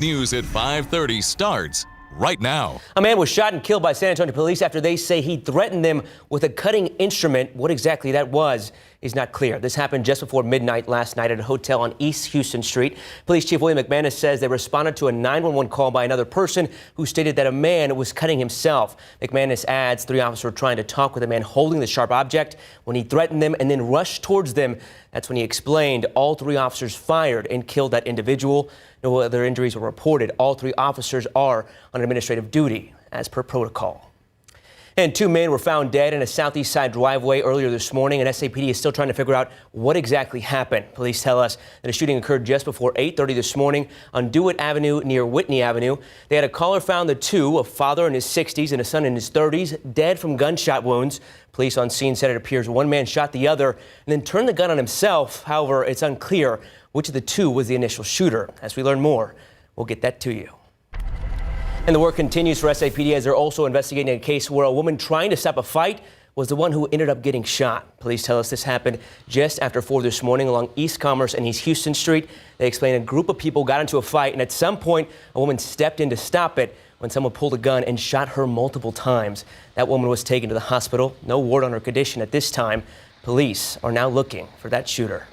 News at 5:30 starts right now. A man was shot and killed by San Antonio police after they say he threatened them with a cutting instrument. What exactly that was is not clear. This happened just before midnight last night at a hotel on East Houston Street. Police Chief William McManus says they responded to a 911 call by another person who stated that a man was cutting himself. McManus adds 3 officers were trying to talk with a man holding the sharp object when he threatened them and then rushed towards them. That's when he explained all 3 officers fired and killed that individual. No other injuries were reported. All 3 officers are on administrative duty as per protocol. And 2 men were found dead in a southeast side driveway earlier this morning, and SAPD is still trying to figure out what exactly happened. Police tell us that a shooting occurred just before 8:30 this morning on Dewitt Avenue near Whitney Avenue. They had a caller found the 2, a father in his 60s and a son in his 30s, dead from gunshot wounds. Police on scene said it appears one man shot the other and then turned the gun on himself. However, it's unclear which of the 2 was the initial shooter. As we learn more, we'll get that to you. And the work continues for SAPD as they're also investigating a case where a woman trying to stop a fight was the one who ended up getting shot. Police tell us this happened just after 4 this morning along East Commerce and East Houston Street. They explain a group of people got into a fight, and at some point, a woman stepped in to stop it when someone pulled a gun and shot her multiple times. That woman was taken to the hospital. No word on her condition at this time. Police are now looking for that shooter.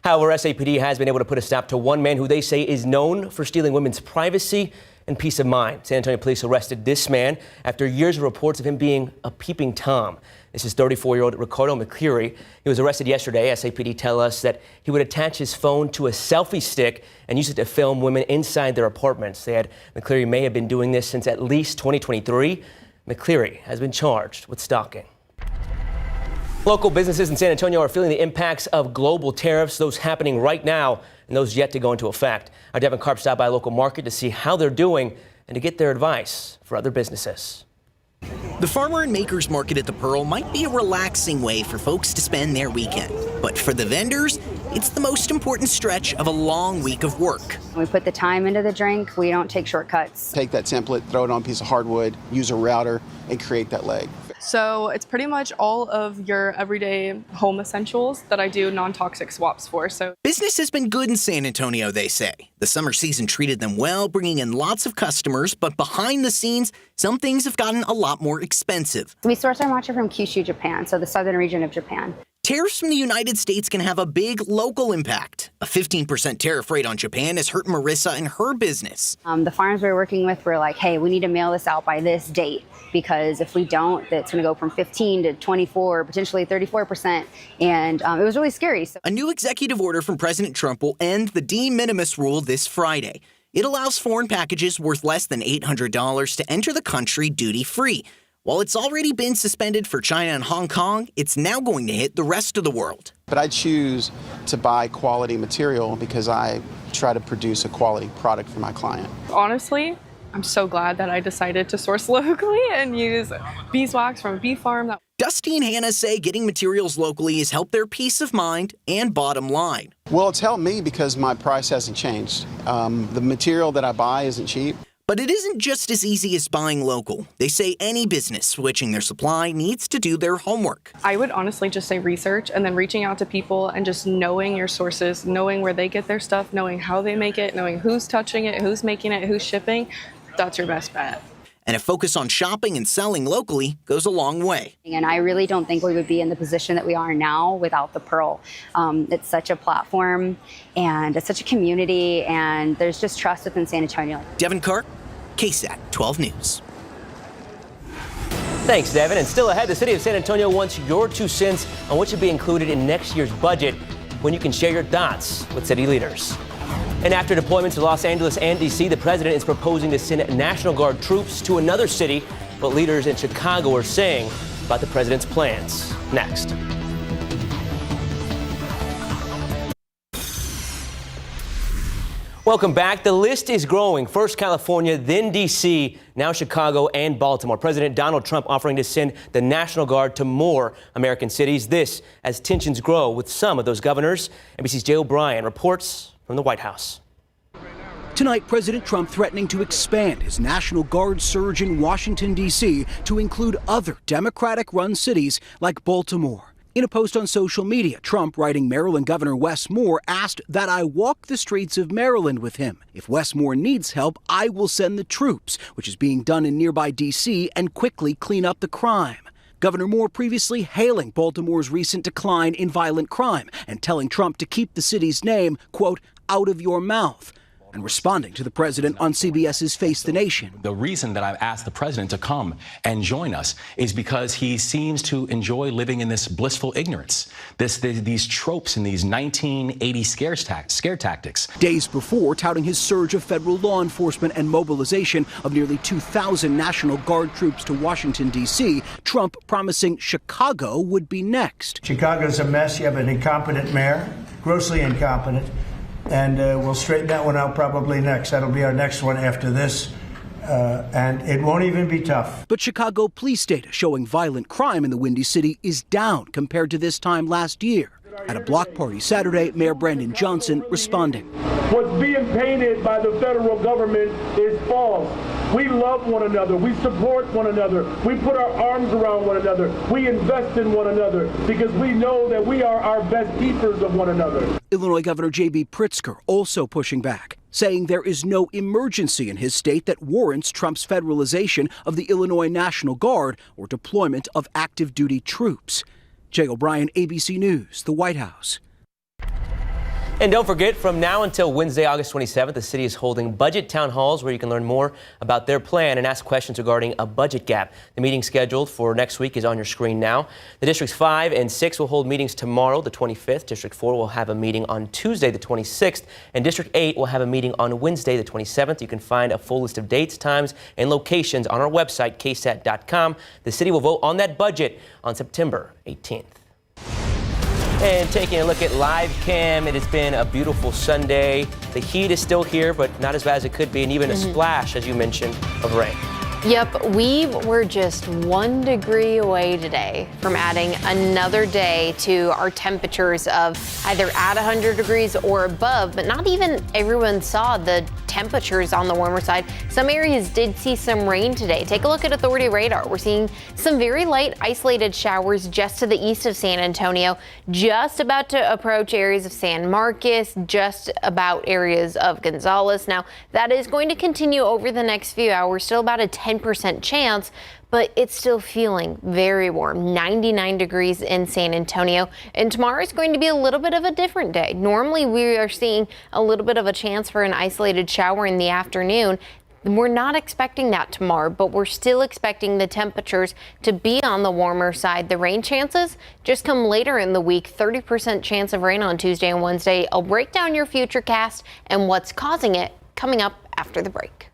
However, SAPD has been able to put a stop to one man who they say is known for stealing women's privacy and peace of mind. San Antonio police arrested this man after years of reports of him being a peeping Tom. This is 34-year-old Ricardo McCleary. He was arrested yesterday. SAPD tell us that he would attach his phone to a selfie stick and use it to film women inside their apartments. They had McCleary may have been doing this since at least 2023. McCleary has been charged with stalking. Local businesses in San Antonio are feeling the impacts of global tariffs, those happening right now and those yet to go into effect. Our Devin Karp stopped by a local market to see how they're doing and to get their advice for other businesses. The Farmer and Makers Market at the Pearl might be a relaxing way for folks to spend their weekend. But for the vendors, it's the most important stretch of a long week of work. We put the time into the drink. We don't take shortcuts. Take that template, throw it on a piece of hardwood, use a router, and create that leg. So it's pretty much all of your everyday home essentials that I do non-toxic swaps for. So business has been good in San Antonio, they say. The summer season treated them well, bringing in lots of customers, but behind the scenes, some things have gotten a lot more expensive. We source our matcha from Kyushu, Japan, so the southern region of Japan. Tariffs from the United States can have a big local impact. A 15% tariff rate on Japan has hurt Marissa and her business. The farms we're working with were like, hey, we need to mail this out by this date, because if we don't, that's going to go from 15 to 24, potentially 34%. And it was really scary. So a new executive order from President Trump will end the de minimis rule this Friday. It allows foreign packages worth less than $800 to enter the country duty-free. While it's already been suspended for China and Hong Kong, it's now going to hit the rest of the world. But I choose to buy quality material because I try to produce a quality product for my client. honestly, I'm so glad that I decided to source locally and use beeswax from a bee farm. Dusty and Hannah say getting materials locally has helped their peace of mind and bottom line. Well, it's helped me because my price hasn't changed. The material that I buy isn't cheap. But it isn't just as easy as buying local. They say any business switching their supply needs to do their homework. I would honestly just say research and then reaching out to people and just knowing your sources, knowing where they get their stuff, knowing how they make it, knowing who's touching it, who's making it, who's shipping. That's your best bet. And a focus on shopping and selling locally goes a long way. And I really don't think we would be in the position that we are now without the Pearl. It's such a platform and it's such a community, and there's just trust within San Antonio. Devin Karp, KSAT 12 News. Thanks, Devin. And still ahead, the city of San Antonio wants your 2 cents on what should be included in next year's budget, when you can share your thoughts with city leaders. And after deployments to Los Angeles and D.C., the president is proposing to send National Guard troops to another city. What leaders in Chicago are saying about the president's plans. Next. Welcome back. The list is growing. First California, then D.C., now Chicago and Baltimore. President Donald Trump offering to send the National Guard to more American cities. This as tensions grow with some of those governors. NBC's Jay O'Brien reports from the White House. Tonight, President Trump threatening to expand his National Guard surge in Washington, D.C. to include other Democratic-run cities like Baltimore. In a post on social media, Trump, writing Maryland Governor Wes Moore, asked that I walk the streets of Maryland with him. If Wes Moore needs help, I will send the troops, which is being done in nearby D.C., and quickly clean up the crime. Governor Moore previously hailing Baltimore's recent decline in violent crime and telling Trump to keep the city's name, quote, out of your mouth, and responding to the president on CBS's Face the Nation. The reason that I've asked the president to come and join us is because he seems to enjoy living in this blissful ignorance, these tropes and these 1980 scare tactics. Days before, touting his surge of federal law enforcement and mobilization of nearly 2,000 National Guard troops to Washington, D.C., Trump promising Chicago would be next. Chicago's a mess. You have an incompetent mayor, grossly incompetent. And we'll straighten that one out probably next. That'll be our next one after this. And it won't even be tough. But Chicago police data showing violent crime in the Windy City is down compared to this time last year. At a block party Saturday, Mayor Brandon Johnson responding. What's being painted by the federal government is false. We love one another. We support one another. We put our arms around one another. We invest in one another because we know that we are our best keepers of one another. Illinois Governor J.B. Pritzker also pushing back, saying there is no emergency in his state that warrants Trump's federalization of the Illinois National Guard or deployment of active duty troops. Jay O'Brien, ABC News, the White House. And don't forget, from now until Wednesday, August 27th, the city is holding budget town halls where you can learn more about their plan and ask questions regarding a budget gap. The meeting scheduled for next week is on your screen now. The Districts 5 and 6 will hold meetings tomorrow, the 25th. District 4 will have a meeting on Tuesday, the 26th. And District 8 will have a meeting on Wednesday, the 27th. You can find a full list of dates, times, and locations on our website, KSAT.com. The city will vote on that budget on September 18th. And taking a look at live cam, it has been a beautiful Sunday. The heat is still here, but not as bad as it could be, and even a splash, as you mentioned, of rain. Yep, we were just 1 degree away today from adding another day to our temperatures of either at 100 degrees or above, but not even everyone saw the temperatures on the warmer side. Some areas did see some rain today. Take a look at Authority radar. We're seeing some very light isolated showers just to the east of San Antonio, just about to approach areas of San Marcos, just about areas of Gonzales. Now, that is going to continue over the next few hours, still about a 10% chance, but it's still feeling very warm. 99 degrees in San Antonio. And tomorrow is going to be a little bit of a different day. Normally we are seeing a little bit of a chance for an isolated shower in the afternoon. We're not expecting that tomorrow, but we're still expecting the temperatures to be on the warmer side. The rain chances just come later in the week. 30% chance of rain on Tuesday and Wednesday. I'll break down your futurecast and what's causing it coming up after the break.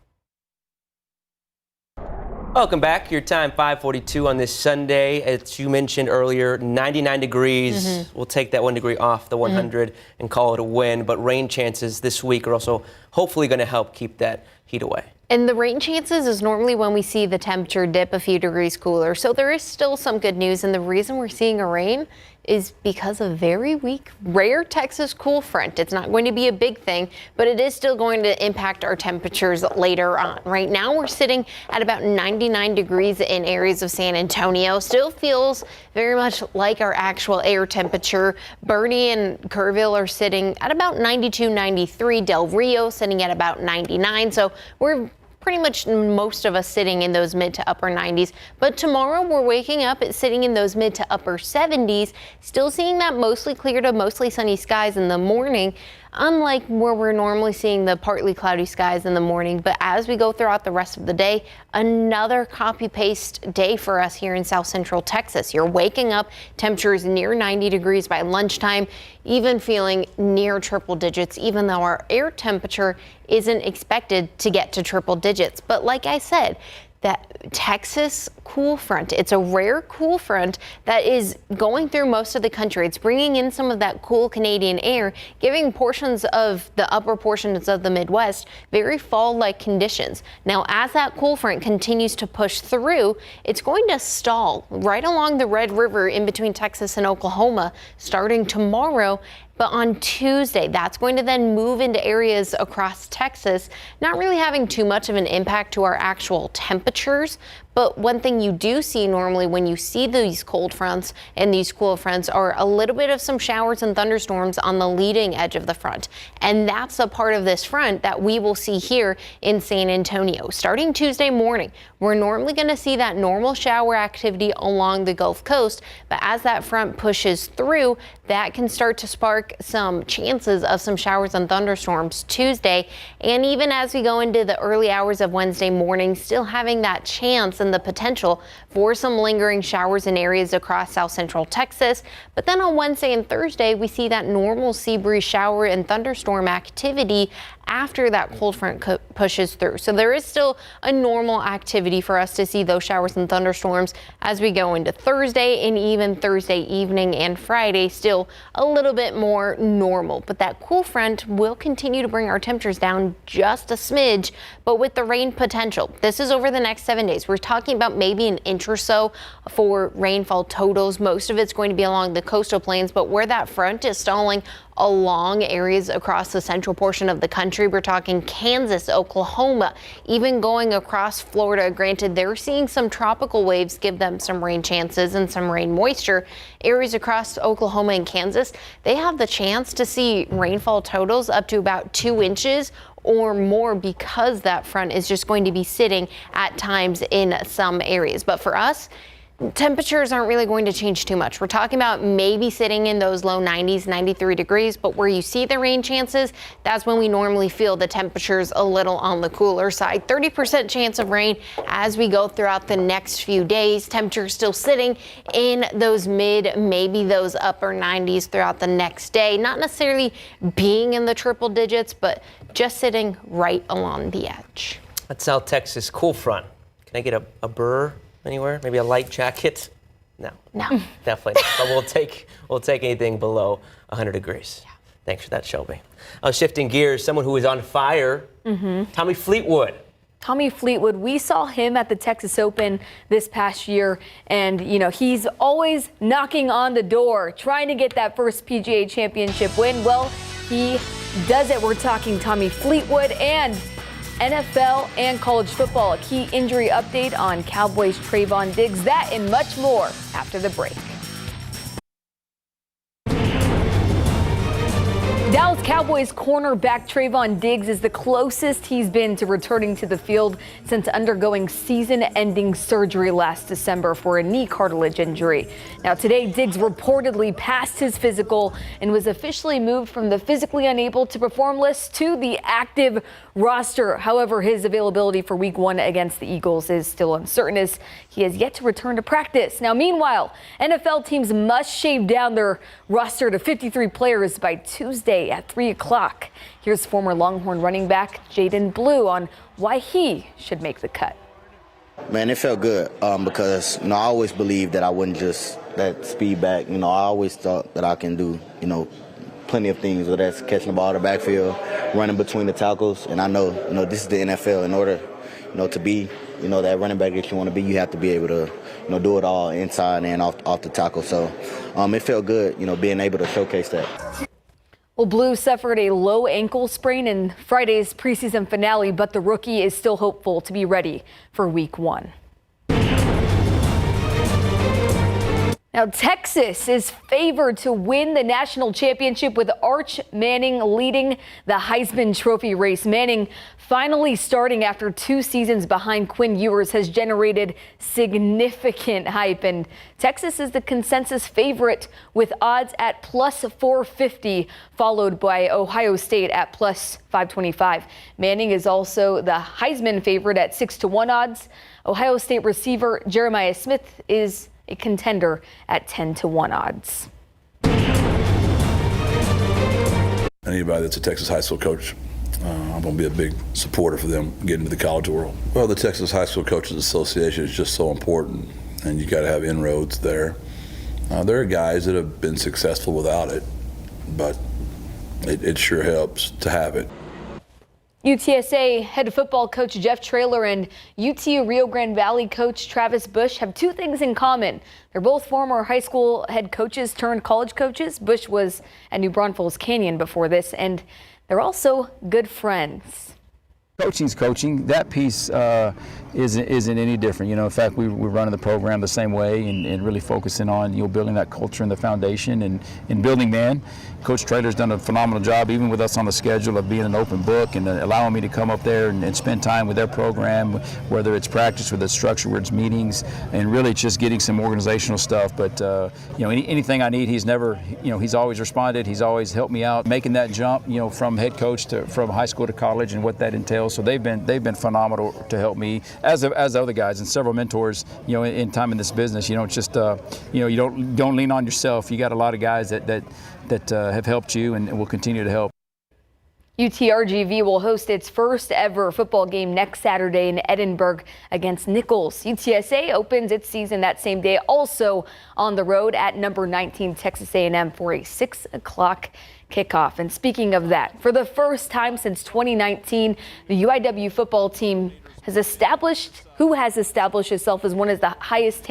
Welcome back. Your time 5:42 on this Sunday. As you mentioned earlier, 99 degrees. We'll take that 1 degree off the 100 and call it a win. But rain chances this week are also hopefully going to help keep that heat away. And the rain chances is normally when we see the temperature dip a few degrees cooler. So there is still some good news. And the reason we're seeing a rain is because of very weak, rare Texas cool front. It's not going to be a big thing, but it is still going to impact our temperatures later on. Right now, we're sitting at about 99 degrees in areas of San Antonio. Still feels very much like our actual air temperature. Bernie and Kerrville are sitting at about 92, 93. Del Rio sitting at about 99. So we're pretty much most of us sitting in those mid to upper 90s. But tomorrow we're waking up at sitting in those mid to upper 70s, still seeing that mostly clear to mostly sunny skies in the morning, unlike where we're normally seeing the partly cloudy skies in the morning. But as we go throughout the rest of the day, another copy-paste day for us here in South Central Texas. You're waking up temperatures near 90 degrees by lunchtime, even feeling near triple digits, even though our air temperature isn't expected to get to triple digits. But like I said, that Texas cool front, it's a rare cool front that is going through most of the country. It's bringing in some of that cool Canadian air, giving portions of the upper portions of the Midwest very fall-like conditions. Now, as that cool front continues to push through, it's going to stall right along the Red River in between Texas and Oklahoma starting tomorrow. But on Tuesday, that's going to then move into areas across Texas, not really having too much of an impact to our actual temperatures, But one thing you do see normally when you see these cold fronts and these cool fronts are a little bit of some showers and thunderstorms on the leading edge of the front. And that's a part of this front that we will see here in San Antonio. Starting Tuesday morning, we're normally going to see that normal shower activity along the Gulf Coast. But as that front pushes through, that can start to spark some chances of some showers and thunderstorms Tuesday. And even as we go into the early hours of Wednesday morning, still having that chance and the potential for some lingering showers in areas across south central Texas. But then on Wednesday and Thursday, we see that normal sea breeze shower and thunderstorm activity after that cold front pushes through. So there is still a normal activity for us to see those showers and thunderstorms as we go into Thursday and even Thursday evening and Friday, still a little bit more normal. But that cool front will continue to bring our temperatures down just a smidge, but with the rain potential. This is over the next 7 days. We're talking about maybe an inch or so for rainfall totals. Most of it's going to be along the coastal plains, but where that front is stalling along areas across the central portion of the country, we're talking Kansas, Oklahoma, even going across Florida. Granted, they're seeing some tropical waves give them some rain chances and some rain moisture. Areas across Oklahoma and Kansas, they have the chance to see rainfall totals up to about 2 inches or more because that front is just going to be sitting at times in some areas. But for us, temperatures aren't really going to change too much. We're talking about maybe sitting in those low 90s, 93 degrees, but where you see the rain chances, that's when we normally feel the temperatures a little on the cooler side. 30% chance of rain as we go throughout the next few days. Temperatures still sitting in those mid, maybe those upper 90s throughout the next day. Not necessarily being in the triple digits, but just sitting right along the edge. That's South Texas cool front. Can I get a burr anywhere? Maybe a light jacket? No, definitely not. But we'll take anything below 100 degrees. Yeah. Thanks for that, Shelby. Shifting gears, someone who is on fire, Tommy Fleetwood. Tommy Fleetwood, we saw him at the Texas Open this past year, and he's always knocking on the door, trying to get that first PGA Championship win. Well, he does it. We're talking Tommy Fleetwood and NFL and college football. A key injury update on Cowboys' Trayvon Diggs. That and much more after the break. Dallas Cowboys cornerback Trayvon Diggs is the closest he's been to returning to the field since undergoing season-ending surgery last December for a knee cartilage injury. Now today, Diggs reportedly passed his physical and was officially moved from the physically unable to perform list to the active roster. However, his availability for Week 1 against the Eagles is still uncertain as he has yet to return to practice. Now, meanwhile, NFL teams must shave down their roster to 53 players by Tuesday at 3 o'clock. Here's former Longhorn running back Jaden Blue on why he should make the cut. Man, it felt good because I always believed that I wouldn't just that speed back. I always thought that I can do plenty of things, whether that's catching the ball in the backfield, running between the tackles, and I know this is the NFL. In order to be that running back that you want to be, you have to be able to do it all inside and off the tackle. So it felt good being able to showcase that. Well, Blue suffered a low ankle sprain in Friday's preseason finale, but the rookie is still hopeful to be ready for Week 1. Now, Texas is favored to win the national championship with Arch Manning leading the Heisman Trophy race. Manning finally starting after 2 seasons behind Quinn Ewers has generated significant hype, and Texas is the consensus favorite with odds at plus 450, followed by Ohio State at plus 525. Manning is also the Heisman favorite at 6-1 odds. Ohio State receiver Jeremiah Smith is a contender at 10-1 odds. Anybody that's a Texas high school coach, I'm going to be a big supporter for them getting to the college world. Well, the Texas High School Coaches Association is just so important, and you got to have inroads there. There are guys that have been successful without it, but it sure helps to have it. UTSA head football coach Jeff Traylor and UT Rio Grande Valley coach Travis Bush have 2 things in common. They're both former high school head coaches turned college coaches. Bush was at New Braunfels Canyon before this, and they're also good friends. Coaching's coaching. That piece isn't any different. In fact, we're running the program the same way and really focusing on building that culture and the foundation and building man. Coach Traylor's done a phenomenal job, even with us on the schedule, of being an open book and allowing me to come up there and spend time with their program, whether it's practice, whether it's structure, whether it's meetings, and really just getting some organizational stuff. But anything I need, he's never, he's always responded. He's always helped me out, making that jump, from head coach from high school to college and what that entails. So they've been phenomenal to help me, as other guys and several mentors, in time in this business. You don't just, you don't lean on yourself. You got a lot of guys that have helped you and will continue to help. UTRGV will host its first ever football game next Saturday in Edinburgh against Nichols. UTSA opens its season that same day, also on the road at number 19 Texas A&M for a 6 o'clock kickoff. And speaking of that, for the first time since 2019, the UIW football team has established itself as one of the highest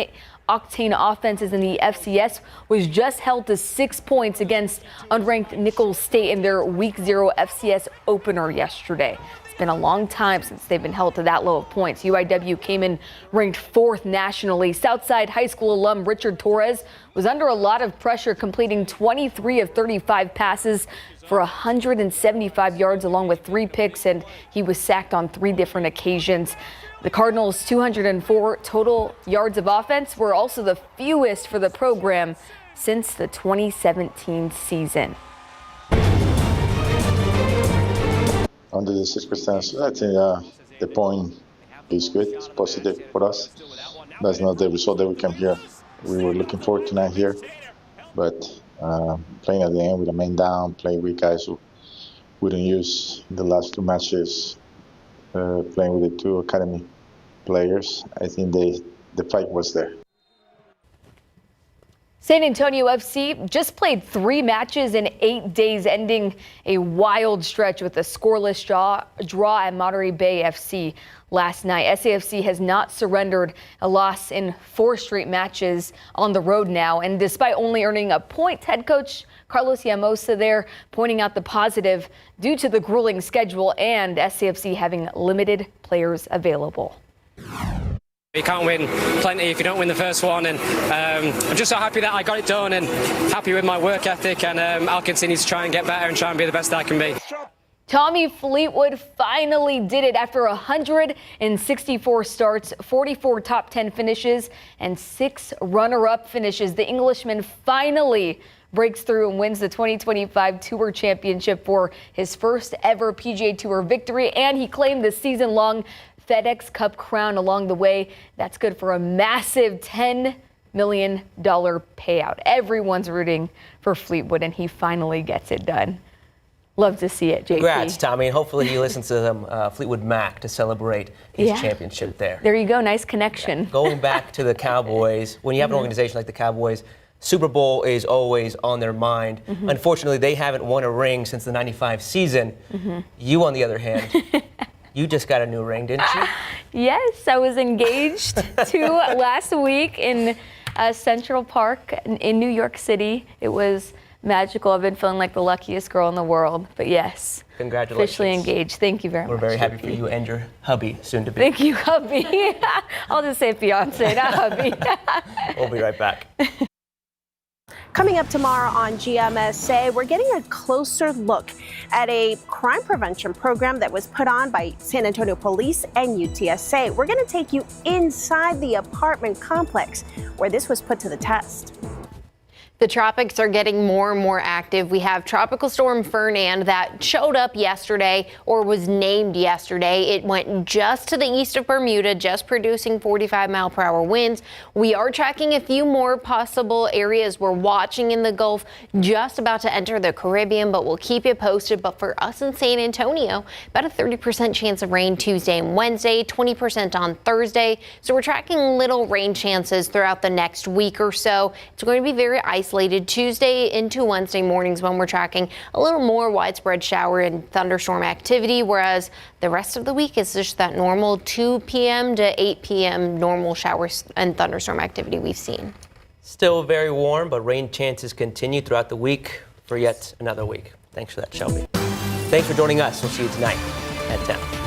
octane offenses in the FCS, was just held to 6 points against unranked Nichols State in their Week 0 FCS opener yesterday. It's been a long time since they've been held to that low of points. UIW came in ranked 4th nationally. Southside High School alum Richard Torres was under a lot of pressure, completing 23 of 35 passes for 175 yards along with 3 picks, and he was sacked on 3 different occasions. The Cardinals' 204 total yards of offense were also the fewest for the program since the 2017 season. Under the 6%, I think the point is good. It's positive for us. That's not the result that we came here. We were looking forward to not here, but playing at the end with a man down, playing with guys who we didn't use the last 2 matches, playing with the 2 academy players, I think the fight was there. San Antonio FC just played 3 matches in 8 days, ending a wild stretch with a scoreless draw at Monterey Bay FC last night. SAFC has not surrendered, a loss in 4 straight matches on the road now. And despite only earning a point, head coach Carlos Llamosa there pointing out the positive due to the grueling schedule and SAFC having limited players available. You can't win plenty if you don't win the first one, and I'm just so happy that I got it done and happy with my work ethic, and I'll continue to try and get better and try and be the best I can be. Tommy Fleetwood finally did it after 164 starts, 44 top 10 finishes, and 6 runner-up finishes. The Englishman finally breaks through and wins the 2025 Tour Championship for his first ever PGA Tour victory, and he claimed the season-long FedEx Cup crown along the way. That's good for a massive $10 million payout. Everyone's rooting for Fleetwood, and he finally gets it done. Love to see it, JP. Congrats, Tommy, and hopefully he listens to some Fleetwood Mac to celebrate his championship there. There you go, nice connection. Yeah. Going back to the Cowboys, when you have an organization like the Cowboys, Super Bowl is always on their mind. Unfortunately, they haven't won a ring since the '95 season. You, on the other hand, you just got a new ring, didn't you? Yes, I was engaged to last week in Central Park in New York City. It was magical. I've been feeling like the luckiest girl in the world. But yes, congratulations. Officially engaged. Thank you very much. We're very happy for you and your hubby, soon to be. Thank you, hubby. I'll just say fiance, not hubby. We'll be right back. Coming up tomorrow on GMSA, we're getting a closer look at a crime prevention program that was put on by San Antonio Police and UTSA. We're going to take you inside the apartment complex where this was put to the test. The tropics are getting more and more active. We have Tropical Storm Fernand that showed up yesterday, or was named yesterday. It went just to the east of Bermuda, just producing 45-mile-per-hour winds. We are tracking a few more possible areas. We're watching in the Gulf, just about to enter the Caribbean, but we'll keep you posted. But for us in San Antonio, about a 30% chance of rain Tuesday and Wednesday, 20% on Thursday. So we're tracking little rain chances throughout the next week or so. It's going to be very isolated Tuesday into Wednesday mornings when we're tracking a little more widespread shower and thunderstorm activity, whereas the rest of the week is just that normal 2 p.m. to 8 p.m. normal showers and thunderstorm activity we've seen. Still very warm, but rain chances continue throughout the week for yet another week. Thanks for that, Shelby. Thanks for joining us. We'll see you tonight at 10.